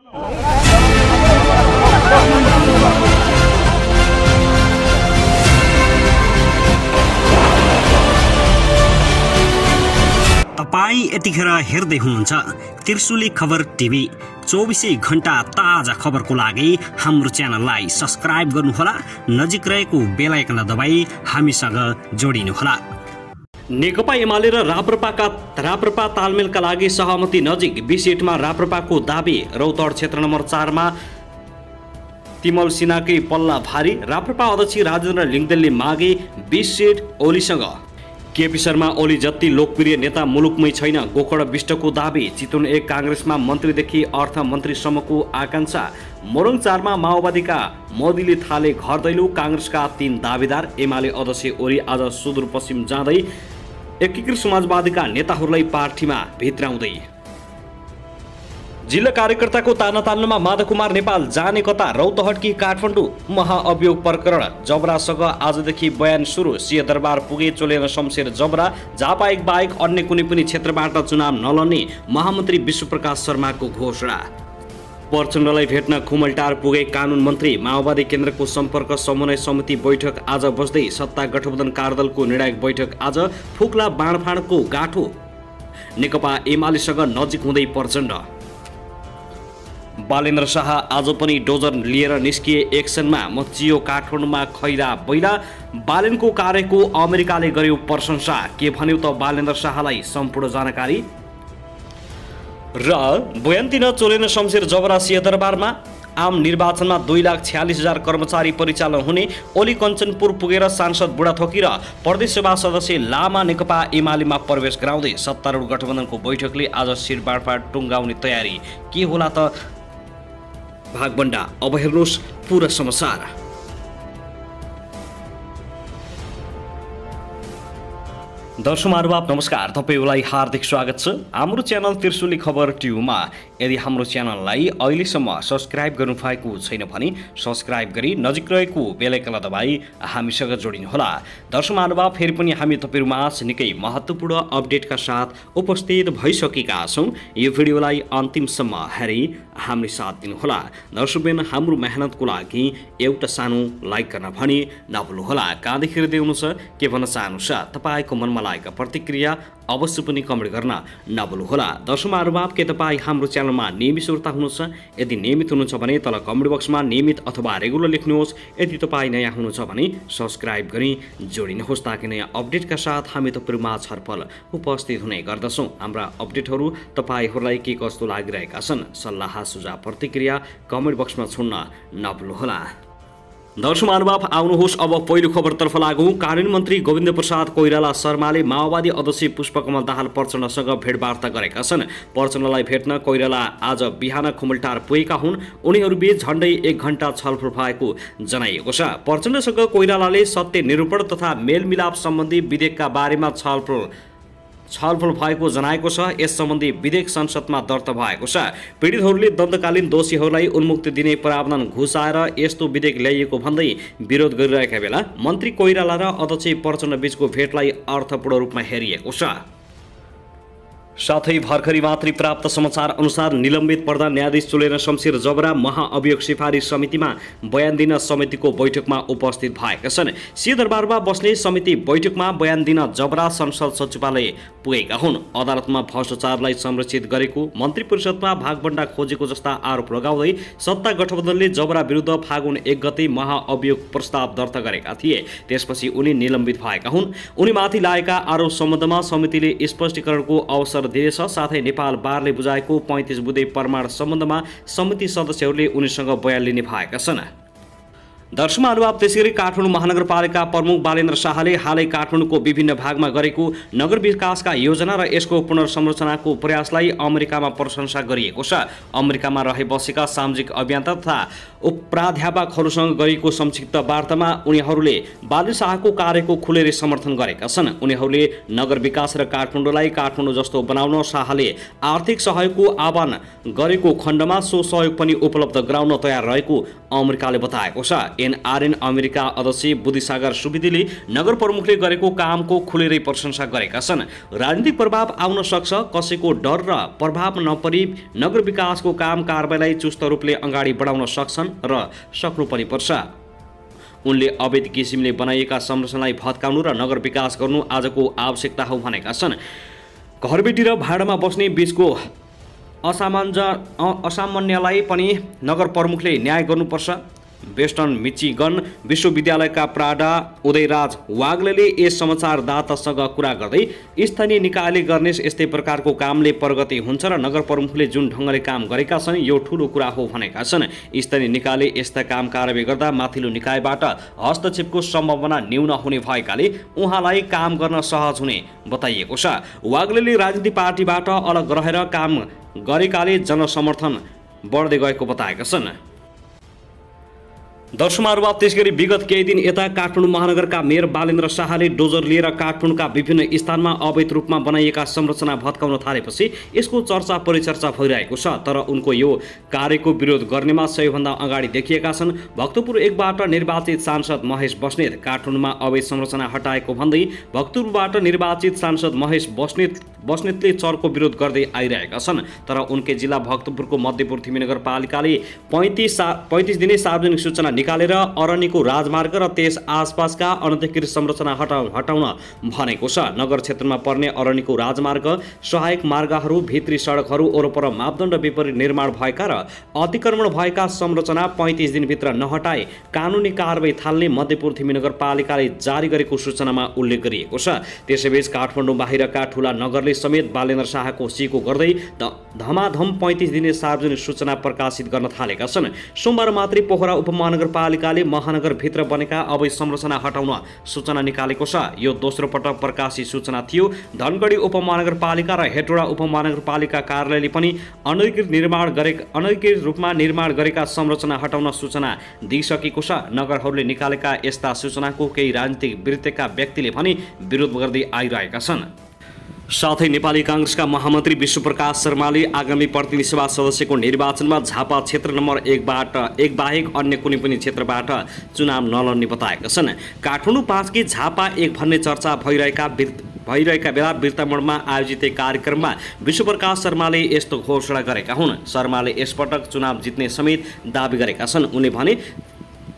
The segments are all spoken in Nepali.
तपाई यतिखेर हेर्दै हुनुहुन्छ त्रिशुली खबर टिभी। 24 घण्टा ताजा खबरको लागि हाम्रो च्यानललाई सब्स्क्राइब गर्नुहोला, नजिक रहेको बेल आइकन दबाई हामीसँग जोडिनुहोला। नेकपा एमाले र राप्रपा तालमेलका लागि सहमति नजिक। 20 सीटमा राप्रपाको दाबी। रौतहट क्षेत्र नम्बर 4 मा तिमल सिन्हाकै पल्ला भारी। राप्रपा अध्यक्ष राजेन्द्र लिङदेनले मागे 20 सीट ओलीसँग। केपी शर्मा ओली जति लोकप्रिय नेता मुलुकमै छैन, गोकर्ण विष्टको दाबी। चितवन 1 कांग्रेसमा मन्त्रीदेखि अर्थमन्त्रीसम्मको आकांक्षा। मोरङ 4 मा माओवादीका मोदीले थाले घर दैलो। कांग्रेसका 3 दावेदार। एमाले अध्यक्ष ओली आज सुदूरपश्चिम जाँदै एकीकृत समाजवादीका नेताहरूलाई पार्टीमा भित्राउँदै। जिल्ला कार्यकर्ताको ताना तान्नुमा माधव कुमार नेपाल जाने कता। रौतहटकी काठमाडौँ महाअभियोग प्रकरण। जबरासँग आजदेखि बयान सुरु। सिंहदरबार पुगे चोलेन शमशेर जबरा। झापा बाहेक अन्य कुनै पनि क्षेत्रबाट चुनाव नलड्ने महामन्त्री विश्वप्रकाश शर्माको घोषणा। प्रचण्डलाई भेट्न खुमलटार पुगे कानुन मन्त्री। माओवादी केन्द्रको सम्पर्क समन्वय समिति बैठक आज बस्दै। सत्ता गठबन्धन कार्यदलको निर्णायक बैठक आज। फुक्ला बाँडफाँडको गाँठो। नेकपा एमालेसँग नजिक हुँदै प्रचण्ड। बालेन्द्र शाह आज पनि डोजर लिएर निस्किए एक्सनमा। मचियो काठमाडौँमा खैरा बैला। बालेनको कार्यको अमेरिकाले गर्यो प्रशंसा। के भन्यो त बालेन्द्र शाहलाई सम्पूर्ण जानकारी। र बयान दिन चोलेन शमशेर जबरा। सिंहदरबारमा आम निर्वाचनमा 2,46,000 कर्मचारी परिचालन हुने। ओली कञ्चनपुर पुगेर सांसद बुढाथोकी र प्रदेश सभा सदस्य लामा नेकपा एमालेमा प्रवेश गराउँदै। सत्तारूढ गठबन्धनको बैठकले आज सिरबाडफाट टुङ्गाउने तयारी। के होला त भागबण्डा। अब हेर्नुहोस् पूरा समाचार। दर्शक महानुभाव नमस्कार, तपाईलाई हार्दिक स्वागत छ हाम्रो च्यानल त्रिशुली खबर टिभीमा। यदि हाम्रो च्यानललाई अहिलेसम्म सब्स्क्राइब गर्नुभएको छैन भने सब्स्क्राइब गरी नजिक रहेको बेल आइकन दबाई हामीसँग जोडिनुहोला। दर्शक महानुभाव, फेरि पनि हामी तपाईहरुमाझ निकै महत्त्वपूर्ण अपडेटका साथ उपस्थित भइसकेका छौं। यो भिडियोलाई अन्तिमसम्म हेरी हामीले साथ दिनुहोला। दर्शकबिन, हाम्रो मेहनतको लागि एउटा सानो लाइक गर्न भने नभुल्नुहोला। कहाँदेखि हेर्दै हुनुहुन्छ, के भन्न चाहनुहुन्छ, तपाईको मनमा लागेका प्रतिक्रिया अवश्य पनि कमेन्ट गर्न नभुल्नुहोला। दर्शक महानुभाव, के तपाईँ हाम्रो च्यानलमा नियमित श्रोता हुनुहुन्छ? यदि नियमित हुनुहुन्छ भने तल कमेन्ट बक्समा नियमित अथवा रेगुलर लेख्नुहोस्। यदि तपाईँ नयाँ हुनुहुन्छ भने सब्स्क्राइब गरी जोडिनुहोस्, ताकि नयाँ अपडेटका साथ हामी तपाईहरुमा छलफल उपस्थित हुने गर्दछौँ। हाम्रा अपडेटहरू तपाईहरूलाई के कस्तो लागिरहेका छन्, सल्लाह सुझाव प्रतिक्रिया कमेन्ट बक्समा छोड्न नभुल्नुहोला। दर्शक महानुभाव, आउनुहोस् अब पहिलो खबरतर्फ लागौं। कानुन मन्त्री गोविन्द प्रसाद कोइराला शर्माले माओवादी अध्यक्ष पुष्पकमल दाहाल प्रचण्डसँग भेटवार्ता गरेका छन्। प्रचण्डलाई भेट्न कोइराला आज बिहान खुमलटार पुगेका हुन्। उनीहरूबीच झण्डै 1 घण्टा छलफल भएको जनाइएको छ। प्रचण्डसँग कोइरालाले सत्य निरूपण तथा मेलमिलाप सम्बन्धी विधेयकका बारेमा छलफल भएको जनाएको छ। यस सम्बन्धी विधेयक संसदमा दर्ता भएको छ। पीडितहरूले दण्डकालीन दोषीहरूलाई उन्मुक्ति दिने प्रावधान घुसाएर यस्तो विधेयक ल्याइएको भन्दै विरोध गरिरहेका बेला मन्त्री कोइराला र अध्यक्ष प्रचण्ड बीचको भेटलाई अर्थपूर्ण रूपमा हेरिएको छ। साथै भर्खरै मात्रै प्राप्त समाचार अनुसार निलम्बित प्रधान न्यायाधीश चोलेन शमशेर जबरा महाअभियोग सिफारिस समितिमा बयान दिन समितिको बैठकमा उपस्थित भएका छन्। सिंहदरबारमा बस्ने समिति बैठकमा बयान दिन जबरा संसद सचिवालय पुगेका हुन्। अदालतमा भ्रष्टाचारलाई संरक्षित गरेको, मन्त्री परिषदमा भागबण्डा खोजेको जस्ता आरोप लगाउँदै सत्ता गठबन्धनले जबरा विरुद्ध फागुन 1 गते महाअभियोग प्रस्ताव दर्ता गरेका थिए। त्यसपछि उनी निलम्बित भएका हुन्। उनीमाथि लागेका आरोप सम्बन्धमा समितिले स्पष्टीकरणको अवसर दिएछ। साथै नेपाल बारले बुझाएको 35 बुँदे प्रमाण सम्बन्धमा समिति सदस्यहरूले उनीसँग बयान लिने भएका छन्। दर्शक महानुभाव, त्यसैगरी काठमाडौँ महानगरपालिका प्रमुख बालेन्द्र शाहले हालै काठमाडौँको विभिन्न भागमा गरेको नगर विकासका योजना र यसको पुनर्संरचनाको प्रयासलाई अमेरिकामा प्रशंसा गरिएको छ। अमेरिकामा रहे बसेका सामाजिक अभियन्ता तथा प्राध्यापकहरूसँग गरेको संक्षिप्त वार्तामा उनीहरूले बालेन्द्र शाहको कार्यको खुलेर समर्थन गरेका छन्। उनीहरूले नगर विकास र काठमाडौँलाई काठमाडौँ जस्तो बनाउन शाहले आर्थिक सहयोगको आह्वान गरेको खण्डमा सो सहयोग पनि उपलब्ध गराउन तयार रहेको अमेरिकाले बताएको छ। एनआरएन अमेरिका अध्यक्ष बुद्धिसागर सुवेदीले नगर प्रमुखले गरेको कामको खुलेरै प्रशंसा गरेका छन्। राजनीतिक प्रभाव आउन सक्छ, कसैको डर र प्रभाव नपरी नगर विकासको काम कारबाहीलाई चुस्त रूपले अगाडि बढाउन सक्छन् र सक्नु पनि पर्छ। उनले अवैध किसिमले बनाइएका संरचनालाई भत्काउनु र नगर विकास गर्नु आजको आवश्यकता हो भनेका छन्। घरबेटी र भाडामा बस्ने बीचको असामान्यलाई पनि नगर प्रमुखले न्याय गर्नुपर्छ। वेस्टर्न मिचिगन विश्वविद्यालयका प्राडा उदयराज वाग्लेले यस समाचारदातासँग कुरा गर्दै स्थानीय निकायले गर्ने यस्तै प्रकारको कामले प्रगति हुन्छ र नगर प्रमुखले जुन ढङ्गले काम गरेका छन् यो ठूलो कुरा हो भनेका छन्। स्थानीय निकायले यस्ता काम कारबाही गर्दा माथिल्लो निकायबाट हस्तक्षेपको सम्भावना न्यून हुने भएकाले उहाँलाई काम गर्न सहज हुने बताइएको छ। वाग्लेले राजनीतिक पार्टीबाट अलग रहेर काम गरेकाले जनसमर्थन बढ्दै गएको बताएका छन्। दर्शकहरू, त्यसगरी विगत केही दिन यता काठमाडौँ महानगरका मेयर बालेन्द्र शाहले डोजर लिएर काठमाडौँका विभिन्न स्थानमा अवैध रूपमा बनाइएका संरचना भत्काउन थालेपछि यसको चर्चा परिचर्चा भइरहेको छ। तर उनको यो कार्यको विरोध गर्नेमा सबैभन्दा अगाडि देखिएका छन् भक्तपुर 1 बाट निर्वाचित सांसद महेश बस्नेत। काठमाडौँमा अवैध संरचना हटाएको भन्दै भक्तपुरबाट निर्वाचित सांसद महेश बस्नेतले चर्को विरोध गर्दै आइरहेका छन्। तर उनकै जिल्ला भक्तपुरको मध्यपुर थिमी नगरपालिकाले 35 दिने सार्वजनिक सूचना निकालेर अरण्यको राजमार्ग र त्यस आसपासका अनधिकृत संरचना हटाउन भनेको छ। नगर क्षेत्रमा पर्ने अरण्यको राजमार्ग, सहायक मार्गहरू, भित्री सडकहरू वरपर मापदण्ड विपरीत निर्माण भएका र अतिक्रमण भएका संरचना 35 दिनभित्र नहटाए कानुनी कारबाही थाल्ने मध्यपुर थिमी नगरपालिकाले जारी गरेको सूचनामा उल्लेख गरिएको छ। त्यसैबीच काठमाडौँ बाहिरका ठूला नगरले समेत बालेन्द्र शाहको सिको गर्दै धमाधम 35 दिने सार्वजनिक सूचना प्रकाशित गर्न थालेका छन्। सोमबार मात्रै पोखरा उपमहानगरपालिकाले महानगरभित्र बनेका अवैध संरचना हटाउन सूचना निकालेको छ। यो दोस्रो पटक प्रकाशित सूचना थियो। धनगढी उपमहानगरपालिका र हेटौडा उपमहानगरपालिका कार्यालयले पनि अनधिकृत रूपमा निर्माण गरेका संरचना हटाउन सूचना दिइसकेको छ। नगरहरूले निकालेका यस्ता सूचनाको केही राजनीतिक वृत्तिका व्यक्तिले पनि विरोध गर्दै आइरहेका छन्। साथै नेपाली कांग्रेसका महामन्त्री विश्वप्रकाश शर्माले आगामी प्रतिनिधि सभा सदस्यको निर्वाचनमा झापा क्षेत्र नम्बर 1 बाहेक अन्य कुनै पनि क्षेत्रबाट चुनाव नलड्ने बताएका छन्। काठमाडौँ 5 की झापा 1 भन्ने चर्चा भइरहेका बेला बिर्तामोडमा आयोजित कार्यक्रममा विश्वप्रकाश शर्माले यस्तो घोषणा गरेका हुन्। शर्माले यसपटक चुनाव जित्ने समेत दाबी गरेका छन्। उनले भने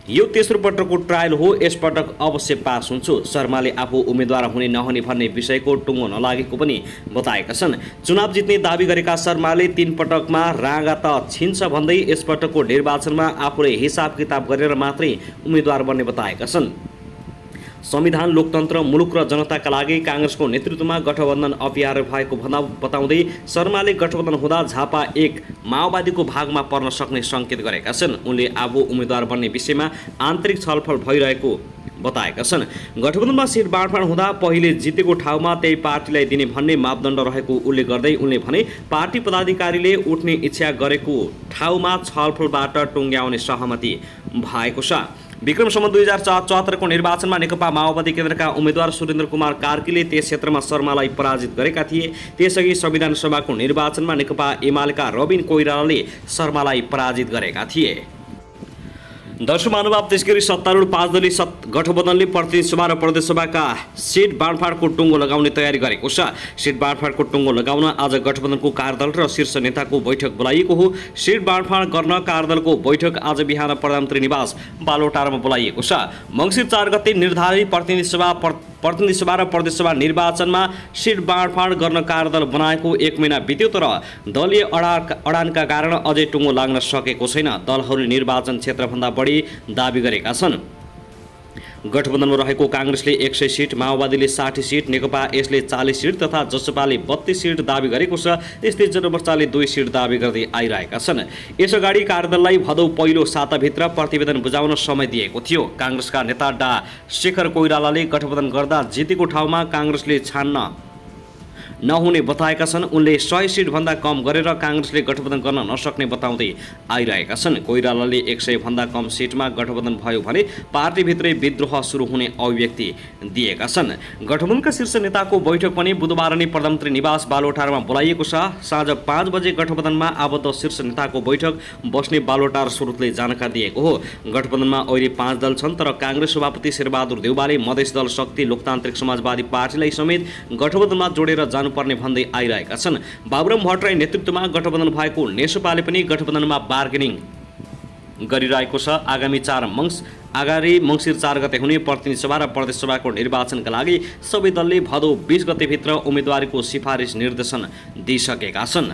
यो तेस्रो पटकको ट्रायल हो, यसपटक अवश्य पास हुन्छु। शर्माले आफू उम्मेद्वार हुने नहुने भन्ने विषयको टुङ्गो नलागेको पनि बताएका छन्। चुनाव जित्ने दाबी गरेका शर्माले 3 पटकमा राँगा त छिन्छ भन्दै यसपटकको निर्वाचनमा आफूले हिसाब किताब गरेर मात्रै उम्मेद्वार बन्ने बताएका छन्। संविधान, लोकतन्त्र, मुलुक र जनताका लागि कांग्रेसको नेतृत्वमा गठबन्धन अपियार भएको बताउँदै शर्माले गठबन्धन हुँदा झापा 1 माओवादीको भागमा पर्न सक्ने सङ्केत गरेका छन्। उनले आफू उम्मेद्वार बन्ने विषयमा आन्तरिक छलफल भइरहेको बताएका छन्। गठबन्धनमा सिट बाँडफाँड हुँदा पहिले जितेको ठाउँमा त्यही पार्टीलाई दिने भन्ने मापदण्ड रहेको उल्लेख गर्दै उनले भने पार्टी पदाधिकारीले उठ्ने इच्छा गरेको ठाउँमा छलफलबाट टुङ्ग्याउने सहमति भएको छ। विक्रम सम्वत 2074 को निर्वाचनमा नेकपा माओवादी केन्द्रका उम्मेद्वार सुरेन्द्र कुमार कार्कीले त्यस क्षेत्रमा शर्मालाई पराजित गरेका थिए। त्यसअघि संविधान सभाको निर्वाचनमा नेकपा एमालेका रबिन कोइरालाले शर्मालाई पराजित गरेका थिए। दर्शक महानुभाव, त्यसगरी सत्तारूढ 5 दलीय गठबन्धनले प्रतिनिधि सभा र प्रदेश सभाका सिट बाँडफाँडको टुङ्गो लगाउने तयारी गरेको छ। सिट बाँडफाँडको टुङ्गो लगाउन आज गठबन्धनको कार्यदल र शीर्ष नेताको बैठक बोलाइएको हो। सिट बाँडफाँड गर्न कार्यदलको बैठक आज बिहान प्रधानमन्त्री निवास बालुवाटारमा बोलाइएको छ। मङ्सिर 4 गते निर्धारित प्रतिनिधि सभा र प्रदेश सभा निर्वाचनमा सिट बाँडफाँड गर्न कार्यदल बनाएको 1 महिना बित्यो, तर दलीय अडानका कारण अझै टुङ्गो लाग्न सकेको छैन। दलहरूले निर्वाचन क्षेत्रभन्दा बढी दाबी गरेका छन्। गठबन्धनमा रहेको कांग्रेसले 100 सिट, माओवादीले 60 सिट, नेकपा यसले 40 सिट तथा जसपाले 32 सिट दाबी गरेको छ। त्यस्तै जनमोर्चाले 2 सिट दाबी गर्दै आइरहेका छन्। यसअगाडि कार्यदललाई भदौ पहिलो साताभित्र प्रतिवेदन बुझाउन समय दिएको थियो। कांग्रेसका नेता डा शेखर कोइरालाले गठबन्धन गर्दा जितेको ठाउँमा कांग्रेसले छान्न नहुने बताएका छन्। उनले 100 सिटभन्दा कम गरेर काङ्ग्रेसले गठबन्धन गर्न नसक्ने बताउँदै आइरहेका छन्। कोइरालाले 100 भन्दा कम सिटमा गठबन्धन भयो भने पार्टीभित्रै विद्रोह सुरु हुने अभिव्यक्ति दिएका छन्। गठबन्धनका शीर्ष नेताको बैठक पनि बुधबार नै प्रधानमन्त्री निवास बालुवाटारमा बोलाइएको छ। साँझ 5 बजे गठबन्धनमा आबद्ध शीर्ष नेताको बैठक बस्ने बालुवाटार स्रोतले जानकारी दिएको हो। गठबन्धनमा अहिले 5 दल छन्, तर काङ्ग्रेस सभापति शेरबहादुर देउवाले मधेस दल शक्ति लोकतान्त्रिक समाजवादी पार्टीलाई समेत गठबन्धनमा जोडेर जानुपर्ने भन्दै आइरहेका छन्। बाबुराम भट्टराई नेतृत्वमा गठबन्धन भएको नेसपाले पनि गठबन्धनमा बार्गेनिङ गरिरहेको छ। आगामी मङ्सिर 4 गते हुने प्रतिनिधि सभा र प्रदेश सभाको निर्वाचनका लागि सबै दलले भदौ 20 गतेभित्र उम्मेदवारीको सिफारिस निर्देशन दिइसकेका छन्।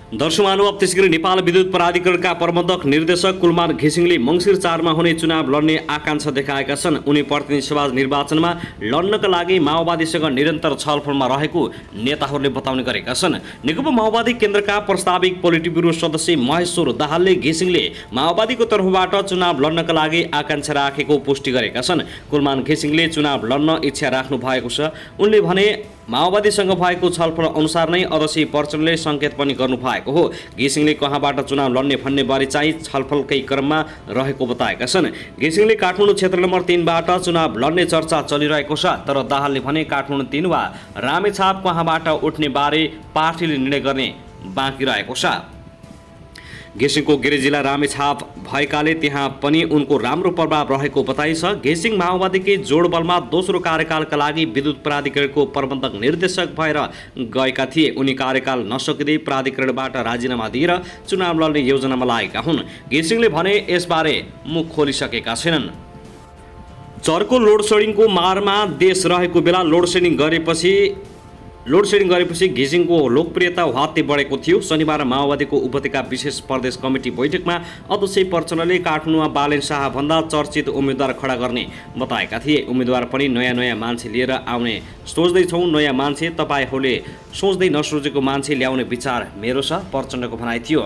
दर्शकहरू, अब त्यसैगरी नेपाल विद्युत प्राधिकरणका प्रबन्धक निर्देशक कुलमान घिसिङले मङ्सिर 4 मा हुने चुनाव लड्ने आकांक्षा देखाएका छन्। उनी प्रतिनिधि सभा निर्वाचनमा लड्नका लागि माओवादीसँग निरन्तर छलफलमा रहेको नेताहरूले बताउने गरेका छन्। नेकपा माओवादी केन्द्रका प्रस्ताविक पोलिट ब्युरो सदस्य महेश्वर दाहालले घिसिङले माओवादीको तर्फबाट चुनाव लड्नका लागि आकांक्षा राखेको पुष्टि गरेका छन्। कुलमान घिसिङले चुनाव लड्न इच्छा राख्नु भएको छ। उनले भने माओवादीसँग भएको छलफल अनुसार नै अध्यक्ष प्रचण्डले सङ्केत पनि गर्नु भएको हो। घिसिङले कहाँबाट चुनाव लड्ने भन्ने बारे चाहिँ छलफलकै क्रममा रहेको बताएका छन्। घिसिङले काठमाडौँ क्षेत्र नम्बर 3 बाट चुनाव लड्ने चर्चा चलिरहेको छ, तर दाहालले भने काठमाडौँ 3 वा रामेछाप कहाँबाट उठ्ने बारे पार्टीले निर्णय गर्ने बाँकी रहेको छ। घिसिङको गृह जिल्ला रामेछाप भएकाले त्यहाँ पनि उनको राम्रो प्रभाव रहेको बताइन्छ। घिसिङ माओवादीकै जोडबलमा दोस्रो कार्यकालका लागि विद्युत प्राधिकरणको प्रबन्धक निर्देशक भएर गएका थिए। उनी कार्यकाल नसकिँदै प्राधिकरणबाट राजीनामा दिएर चुनाव लड्ने योजनामा लागेका हुन्। घिसिङले भने यसबारे मुख खोलिसकेका छैनन्। चर्को लोडसेडिङको मारमा देश रहेको बेला लोड सेडिङ गरेपछि घिसिङको लोकप्रियता ह्वात्तै बढेको थियो। शनिबार माओवादीको उपत्यका विशेष प्रदेश कमिटी बैठकमा अध्यक्ष प्रचण्डले काठमाडौँमा बालेन शाह भन्दा चर्चित उम्मेद्वार खडा गर्ने बताएका थिए। उम्मेद्वार पनि नयाँ मान्छे लिएर आउने सोच्दैछौँ। नयाँ मान्छे तपाईँहरूले सोच्दै नसोचेको मान्छे ल्याउने विचार मेरो छ, प्रचण्डको भनाइ थियो।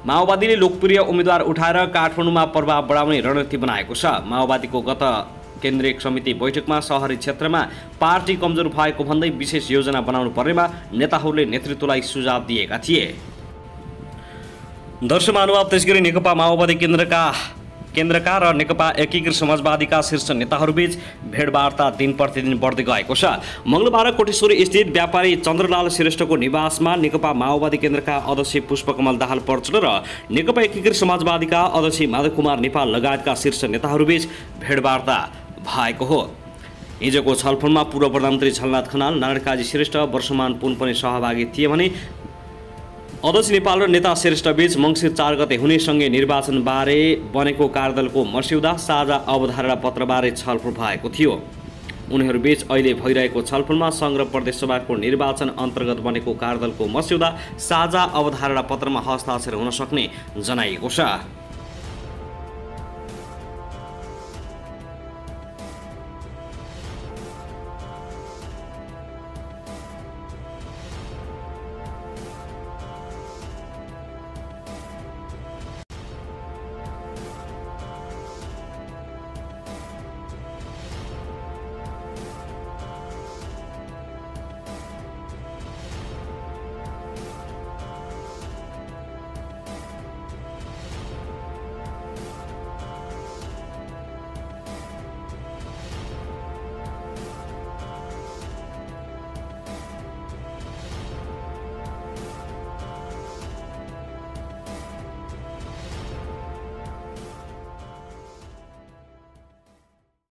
माओवादीले लोकप्रिय उम्मेद्वार उठाएर काठमाडौँमा प्रभाव बढाउने रणनीति बनाएको छ। माओवादीको गत केन्द्रीय समिति बैठकमा शहरी क्षेत्रमा पार्टी कमजोर भएको भन्दै विशेष योजना बनाउनु पर्नेमा नेताहरूले नेतृत्वलाई सुझाव दिएका थिए। दर्शकहरू, अब त्यसगरी नेकपा माओवादी केन्द्रका र नेकपा एकीकृत समाजवादीका शीर्ष नेताहरूबीच भेटवार्ता दिन प्रतिदिन बढ्दै गएको छ। मङ्गलबार कोटेश्वरी स्थित व्यापारी चन्द्रलाल श्रेष्ठको निवासमा नेकपा माओवादी केन्द्रका अध्यक्ष पुष्पकमल दाहाल प्रचण्ड र नेकपा एकीकृत समाजवादीका अध्यक्ष माधव कुमार नेपाल लगायतका शीर्ष नेताहरूबीच भेटवार्ता भएको हो। हिजोको छलफलमा पूर्व प्रधानमन्त्री झलनाथ खनाल, नारायण काजी श्रेष्ठ, वर्षमान पुन पनि सहभागी थिए भने अध्यक्ष नेपाल र नेता श्रेष्ठबीच मङ्सिर 4 गते हुने सँगै निर्वाचनबारे बनेको कार्यदलको मस्यौदा साझा अवधारणा पत्रबारे छलफल भएको थियो। उनीहरूबीच अहिले भइरहेको छलफलमा सङ्घ र प्रदेश सभाको निर्वाचन अन्तर्गत बनेको कार्यदलको मस्यौदा साझा अवधारणा पत्रमा हस्ताक्षर हुन सक्ने जनाइएको छ।